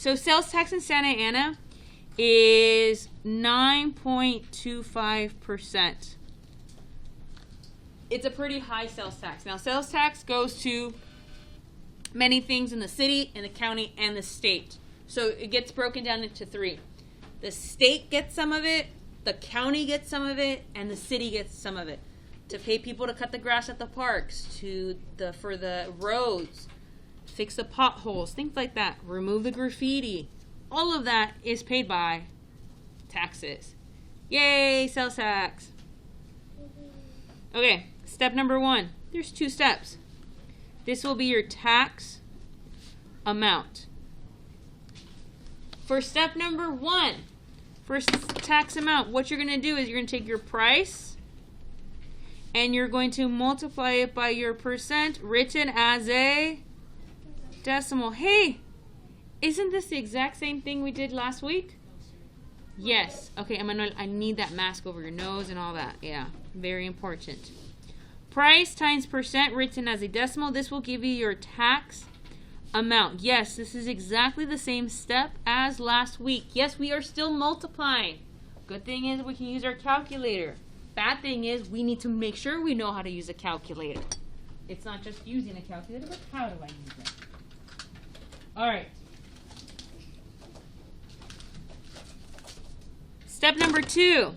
So sales tax in Santa Ana is 9.25%. It's a pretty high sales tax. Now, sales tax goes to many things in the city, in the county, and the state. So it gets broken down into three. The state gets some of it, the county gets some of it, and the city gets some of it. To pay people to cut the grass at the parks, for the roads, fix the potholes, things like that, remove the graffiti. All of that is paid by taxes. Yay, sales tax. Okay, step number 1. There's 2 steps. This will be your tax amount. For step number 1, for tax amount, what you're going to do is you're going to take your price and you're going to multiply it by your percent written as a decimal. Hey, isn't this the exact same thing we did last week? Yes. Okay, Emmanuel, I need that mask over your nose and all that. Yeah, very important. Price times percent written as a decimal. This will give you your tax amount. Yes, this is exactly the same step as last week. Yes, we are still multiplying. Good thing is we can use our calculator. Bad thing is we need to make sure we know how to use a calculator. It's not just using a calculator, but how do I use it? All right. Step number 2.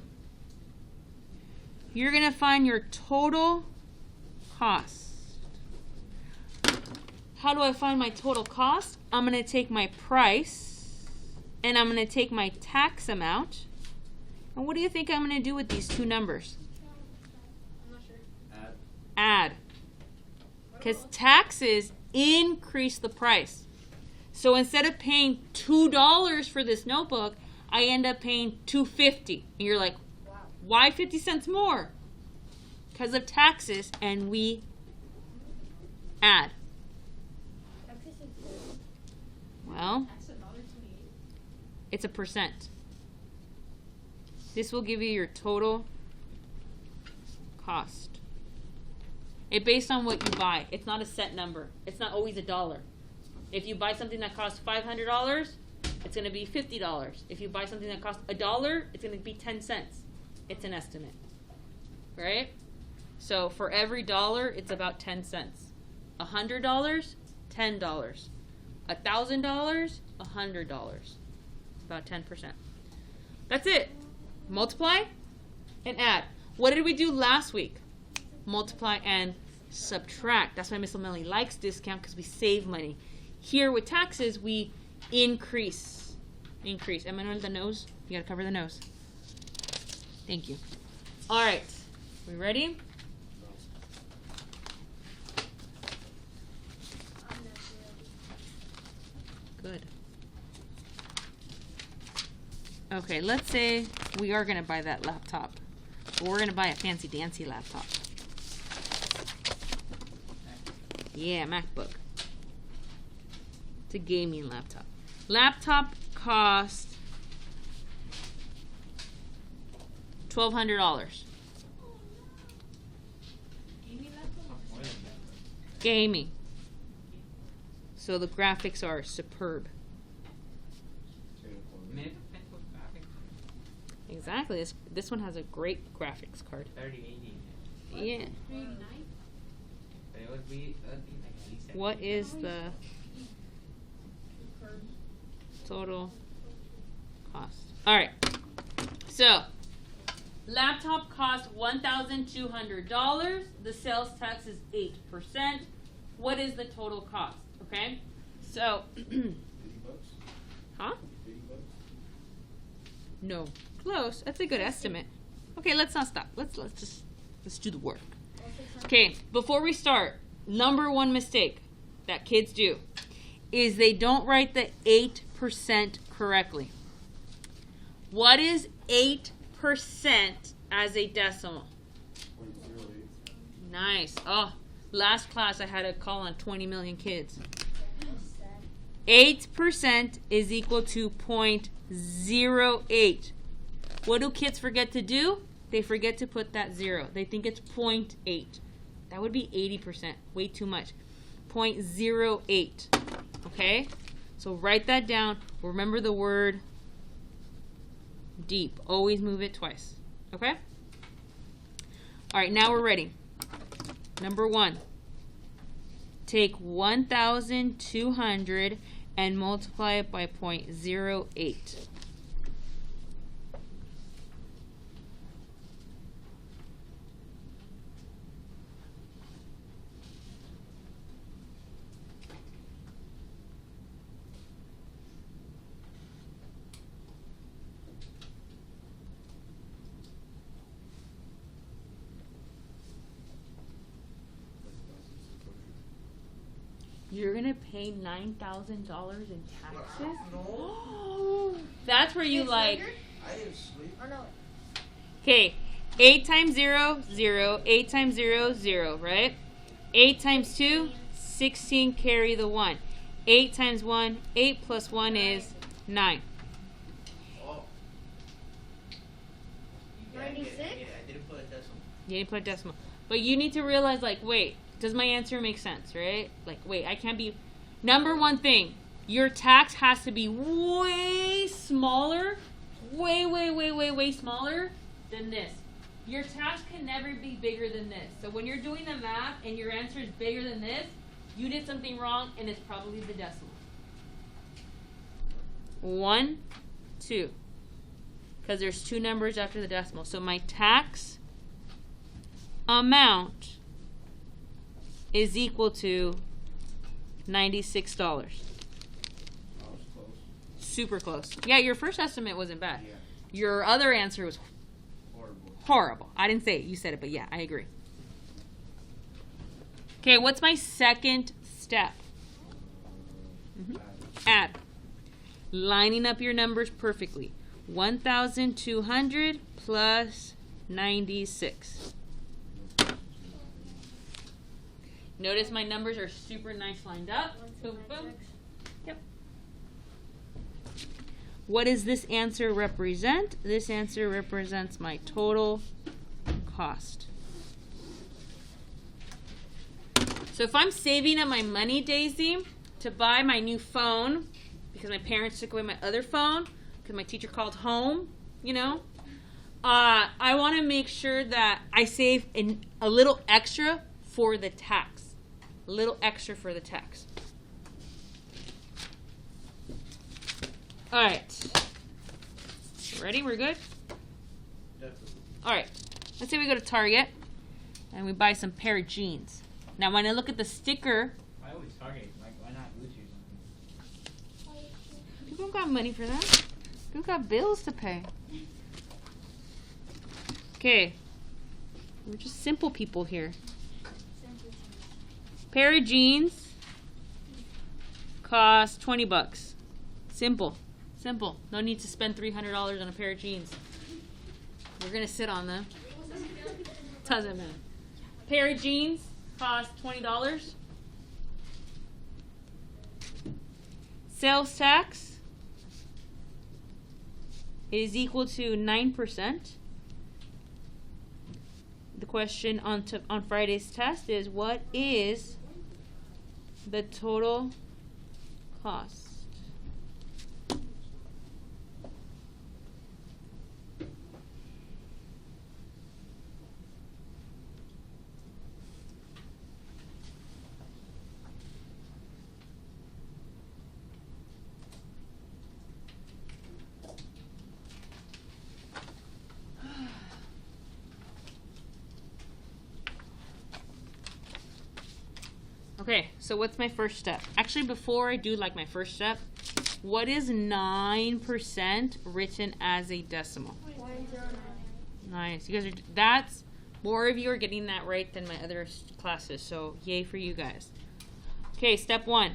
You're going to find your total cost. How do I find my total cost? I'm going to take my price and I'm going to take my tax amount. And what do you think I'm going to do with these 2 numbers? I'm not sure. Add. Because taxes increase the price. So instead of paying $2 for this notebook, I end up paying $2.50. And you're like, wow, why 50 cents more? Because of taxes, and we add. Well, it's a percent. This will give you your total cost. It's based on what you buy. It's not a set number. It's not always $1. If you buy something that costs $500, it's going to be $50. If you buy something that costs $1, it's going to be 10 cents. It's an estimate. Right? So for every dollar, it's about 10 cents. $100, $10. $1,000, $100. About 10%. That's it. Multiply and add. What did we do last week? Multiply and subtract. That's why Miss O'Malley likes discount, because we save money. Here with taxes, we increase. Emmanuel, the nose. You gotta cover the nose. Thank you. All right. We ready? Good. Okay, let's say we are going to buy that laptop. But we're going to buy a fancy dancy laptop. Yeah, MacBook. It's a gaming laptop. Laptop cost $1,200. Gaming. So the graphics are superb. Exactly. This one has a great graphics card. 3080. Yeah. 389? What is the total cost? All right. So, laptop costs $1,200. The sales tax is 8%. What is the total cost? Okay. So, huh? No. Close. That's a good estimate. Okay, let's not stop. Let's do the work. Okay, before we start, number 1 mistake that kids do is they don't write the 8% correctly. What is 8% as a decimal? 0.08. Nice. Oh, last class I had a call on 20 million kids. 8% is equal to 0.08. What do kids forget to do? They forget to put that 0. They think it's 0.8. That would be 80%. Way too much. 0.08. Okay? So write that down. Remember the word deep. Always move it twice. Okay? All right, now we're ready. Number 1. Take 1,200 and multiply it by 0.08. You're gonna pay $9,000 in taxes? No. That's where you It's like. later? I didn't sleep. Or no? Okay, 8 times 0, 0. 8 times 0, 0, right? 8 times 2, 16, carry the 1. 8 times 1, 8 plus 1 is 9. Oh. 96? Yeah, I didn't put a decimal. You didn't put a decimal. But you need to realize, like, wait, does my answer make sense, right? Like, wait, I can't be... Number one thing, your tax has to be way smaller, way smaller than this. Your tax can never be bigger than this. So when you're doing the math and your answer is bigger than this, you did something wrong and it's probably the decimal. 1, 2. Because there's 2 numbers after the decimal. So my tax amount is equal to $96. I was close. Super close. Yeah, your first estimate wasn't bad. Yeah. Your other answer was Horrible. horrible. I didn't say it. You said it, but yeah, I agree. Okay, what's my second step? Add. Lining up your numbers perfectly. 1,200 plus 96. Notice my numbers are super nice lined up. Boom, boom. Yep. What does this answer represent? This answer represents my total cost. So if I'm saving up my money, Daisy, to buy my new phone, because my parents took away my other phone, because my teacher called home, you know, I want to make sure that I save a little extra for the tax. A little extra for the tax. All right. Ready? We're good? Definitely. All right. Let's say we go to Target and we buy some pair of jeans. Now, when I look at the sticker, Why always Target? Like, why not Gucci or something? people don't got money for that. People got bills to pay. Okay. We're just simple people here. Pair of jeans cost $20. Simple. Simple. No need to spend $300 on a pair of jeans. We're going to sit on them. Doesn't matter. Pair of jeans cost $20. Sales tax is equal to 9%. The question on Friday's test is, what is the total cost? Okay, so what's my first step? Actually, before I do like my first step, what is 9% written as a decimal? 0.09. Nice. You guys are, that's, more of you are getting that right than my other classes, so yay for you guys. Okay, step 1.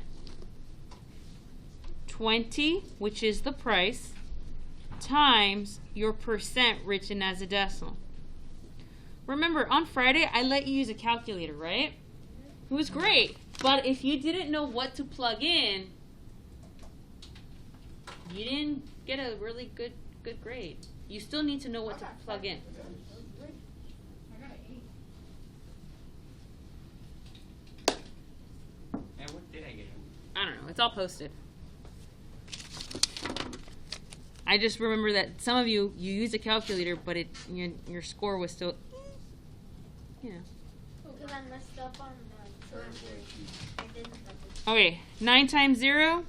20, which is the price, times your percent written as a decimal. Remember, on Friday, I let you use a calculator, right? It was great, but if you didn't know what to plug in, you didn't get a really good grade. You still need to know what to plug in. Man, what did I get? I don't know. It's all posted. I just remember that some of you used a calculator, but your score was still, you know. Because I messed up on the I didn't have it. Okay, 9 times 0,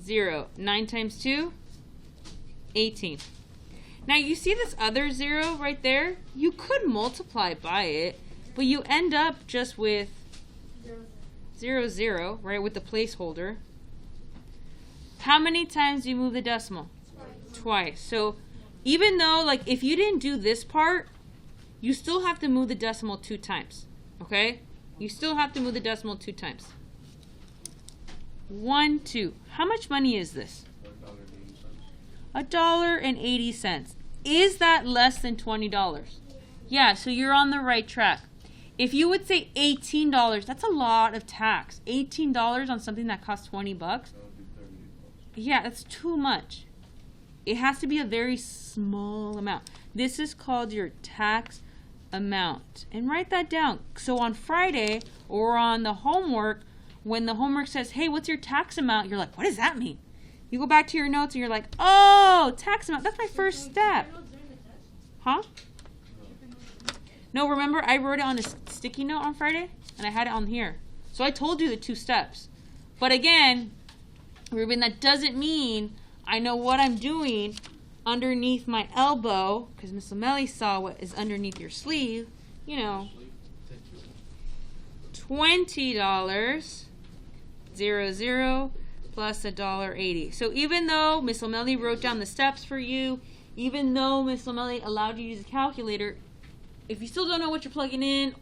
0. 9 times 2, 18. Now you see this other 0 right there? You could multiply by it, but you end up just with 0, 0, right, with the placeholder. How many times do you move the decimal? Twice. So even though, like, if you didn't do this part, you still have to move the decimal 2 times. Okay? You still have to move the decimal 2 times. 1, 2. How much money is this? $1.80. Is that less than $20? Yeah, so you're on the right track. If you would say $18, that's a lot of tax. $18 on something that costs $20? Yeah, that's too much. It has to be a very small amount. This is called your tax amount. And write that down. So on Friday or on the homework, when the homework says, hey, what's your tax amount? You're like, what does that mean? You go back to your notes and you're like, oh, tax amount. That's my first step. Huh? No, remember I wrote it on a sticky note on Friday and I had it on here. So I told you the 2 steps. But again, Ruben, that doesn't mean I know what I'm doing underneath my elbow, because Miss O'Malley saw what is underneath your sleeve. You know, $20, 0, 0, plus $1.80. So even though Miss O'Malley wrote down the steps for you, even though Miss O'Malley allowed you to use a calculator, if you still don't know what you're plugging in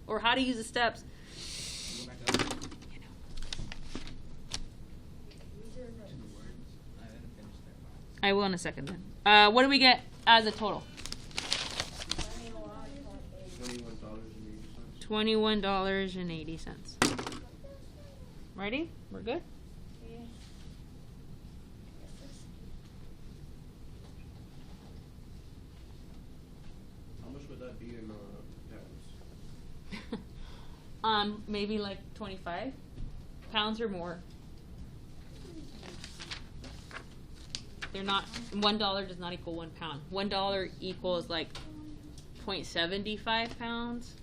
or how to use the steps, I will in a second then. What do we get as a total? $21.80. Ready? We're good? How much would that be in pounds? Maybe like 25 pounds or more. They're not, $1 does not equal 1 pound. $1 equals like 0.75 pounds,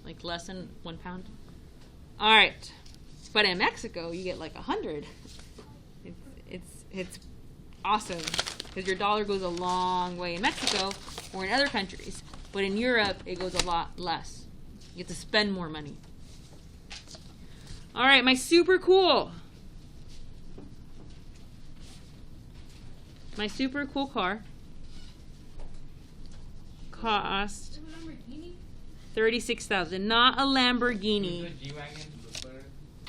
like less than 1 pound. All right, but in Mexico you get like 100. It's awesome because your dollar goes a long way in Mexico or in other countries, but in Europe it goes a lot less. You get to spend more money. All right, my super cool. My super cool car cost $36,000. Not a Lamborghini.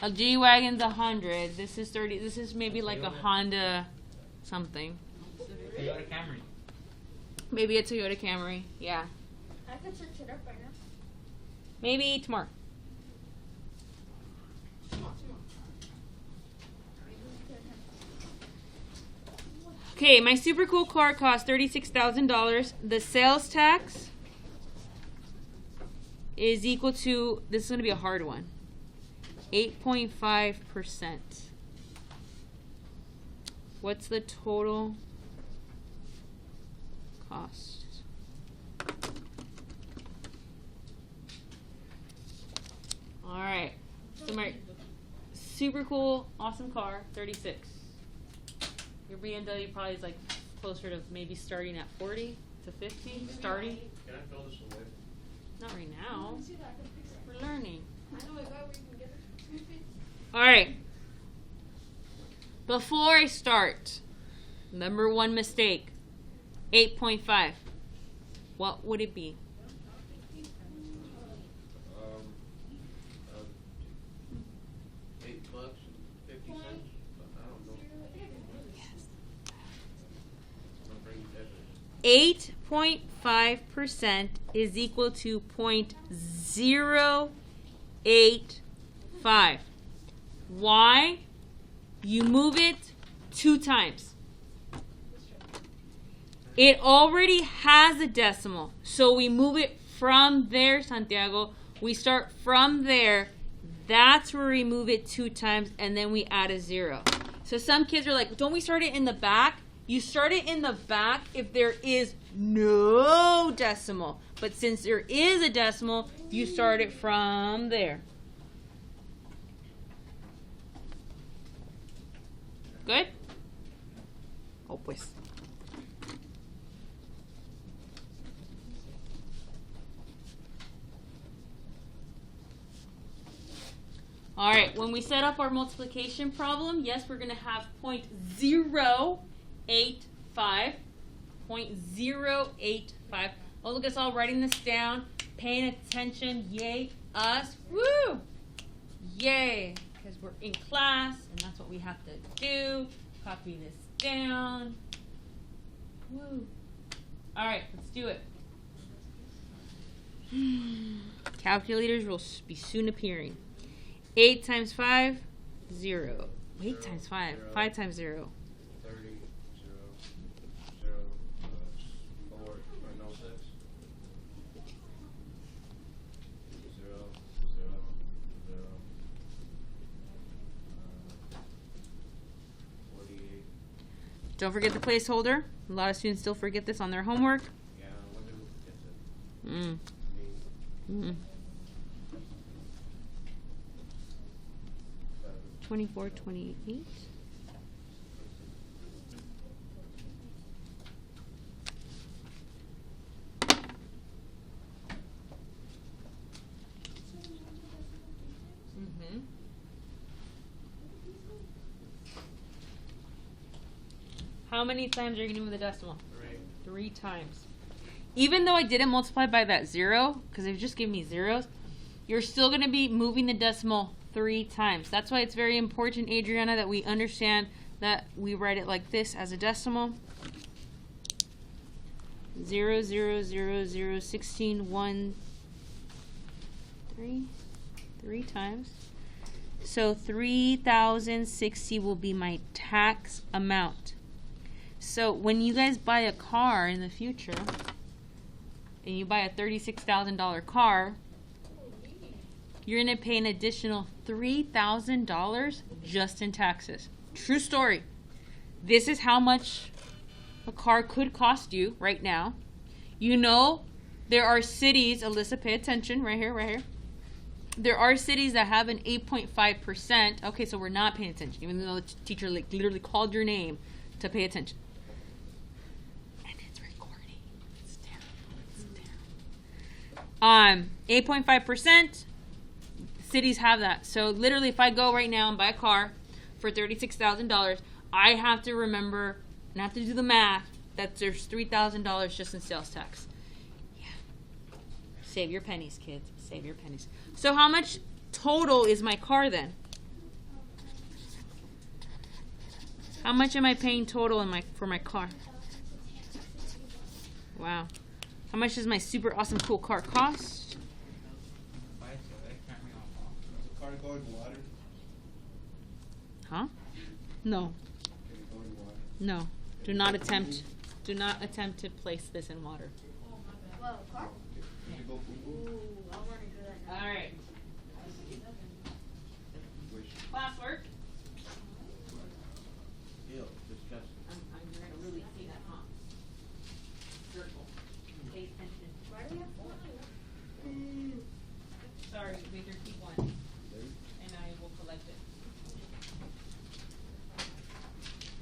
A G-Wagon's 100. This is 30. This is maybe like a Honda something. Toyota Camry. Maybe a Toyota Camry. Yeah. I could search it up right now. Maybe tomorrow. Okay, my super cool car cost $36,000. The sales tax is equal to, this is going to be a hard one, 8.5%. What's the total cost? All right. So my super cool, awesome car, 36. Your BMW probably is like closer to maybe starting at 40 to 50, starting. Can I fill this away? Not right now. We're learning. I know a guy where you can get it. All right. Before I start, number 1 mistake, 8.5. What would it be? $8.50. I don't know. 8.5% is equal to 0.085. Why? You move it 2 times. It already has a decimal, so we move it from there, Santiago. We start from there. That's where we move it 2 times, and then we add a 0. So some kids are like, don't we start it in the back? You start it in the back if there is no decimal. But since there is a decimal, you start it from there. Good? Oh, pues. All right, when we set up our multiplication problem, yes, we're going to have 0.085. 0.085. Oh, look at us all writing this down, paying attention. Yay, us. Woo! Yay, because we're in class, and that's what we have to do. Copy this down. Woo. All right, let's do it. Calculators will be soon appearing. 8 times 5, 0. 8 times 5, 5 times 0. 30, 0, 4, or no, 6. 0, 0, 0. 48. Don't forget the placeholder. A lot of students still forget this on their homework. Yeah, I wonder who gets it. Mm. Me. 24, 28. How many times are you going to move the decimal? 3 times. Even though I didn't multiply by that 0, because it just gave me zeros, you're still going to be moving the decimal 3 times. That's why it's very important, Adriana, that we understand that we write it like this as a decimal. 0, 0, 0, 0, 16, 1, 3. 3 times. So 3,060 will be my tax amount. So when you guys buy a car in the future, and you buy a $36,000 car, you're going to pay an additional $3,000 just in taxes. True story. This is how much a car could cost you right now. You know, there are cities, Alyssa, pay attention, right here, right here. There are cities that have an 8.5%. Okay, so we're not paying attention, even though the teacher literally called your name to pay attention. And it's recording. It's terrible. It's terrible. 8.5%. Cities have that. So literally, if I go right now and buy a car for $36,000, I have to remember and have to do the math that there's $3,000 just in sales tax. Yeah. Save your pennies, kids. Save your pennies. So how much total is my car then? How much am I paying total for my car? Wow. How much does my super awesome cool car cost? Car go in water? Huh? No. Can it go in water? No. Do not attempt to place this in water. Whoa, car? Can it go poo-poo? Ooh, I want to do that now. All right. Wish. Classwork. Ew, disgusting. You're gonna really see that, huh? Circle. Pay attention. Why do we have 4? Sorry, Victor, keep one, and I will collect it.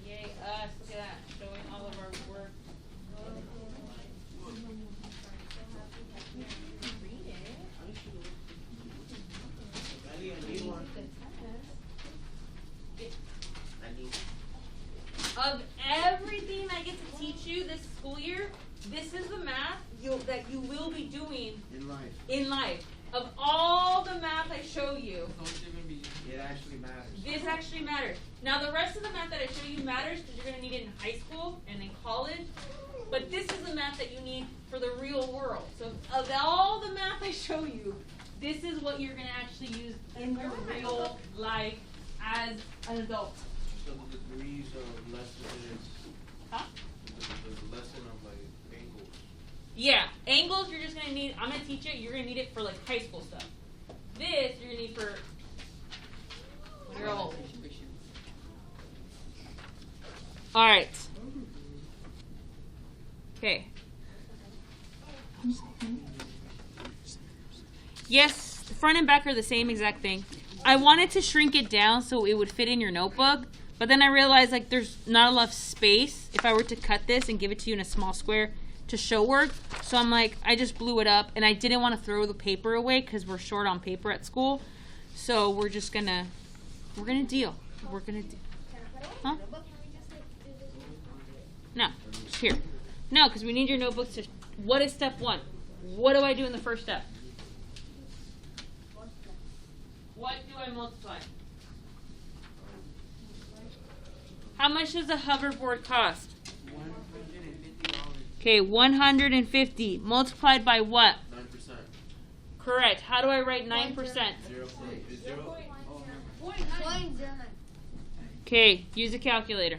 Yay, us! Look at that, showing all of our work. Read it. I need one. Of everything I get to teach you this school year, this is the math that you will be doing In life. in life. Of all the math I show you, It actually matters. this actually matters. Now the rest of the math that I show you matters because you're going to need it in high school and in college. But this is the math that you need for the real world. So of all the math I show you, this is what you're going to actually use in your real life as an adult. So the degrees of lesson is Huh? the lesson of like angles. Yeah, angles you're just going to need, I'm going to teach it, you're going to need it for like high school stuff. This you're going to need for when you're old. Alright. Okay. Yes, the front and back are the same exact thing. I wanted to shrink it down so it would fit in your notebook, but then I realized like there's not enough space if I were to cut this and give it to you in a small square to show work. So I'm like, I just blew it up, and I didn't want to throw the paper away because we're short on paper at school. So we're gonna deal. We're gonna do. Huh? No, just here. No, because we need your notebooks to. What is step 1? What do I do in the first step? What do I multiply? How much does a hoverboard cost? $150. Okay, 150 multiplied by what? 9%. Correct. How do I write 9%? 0.0. Point 09. Okay, use a calculator.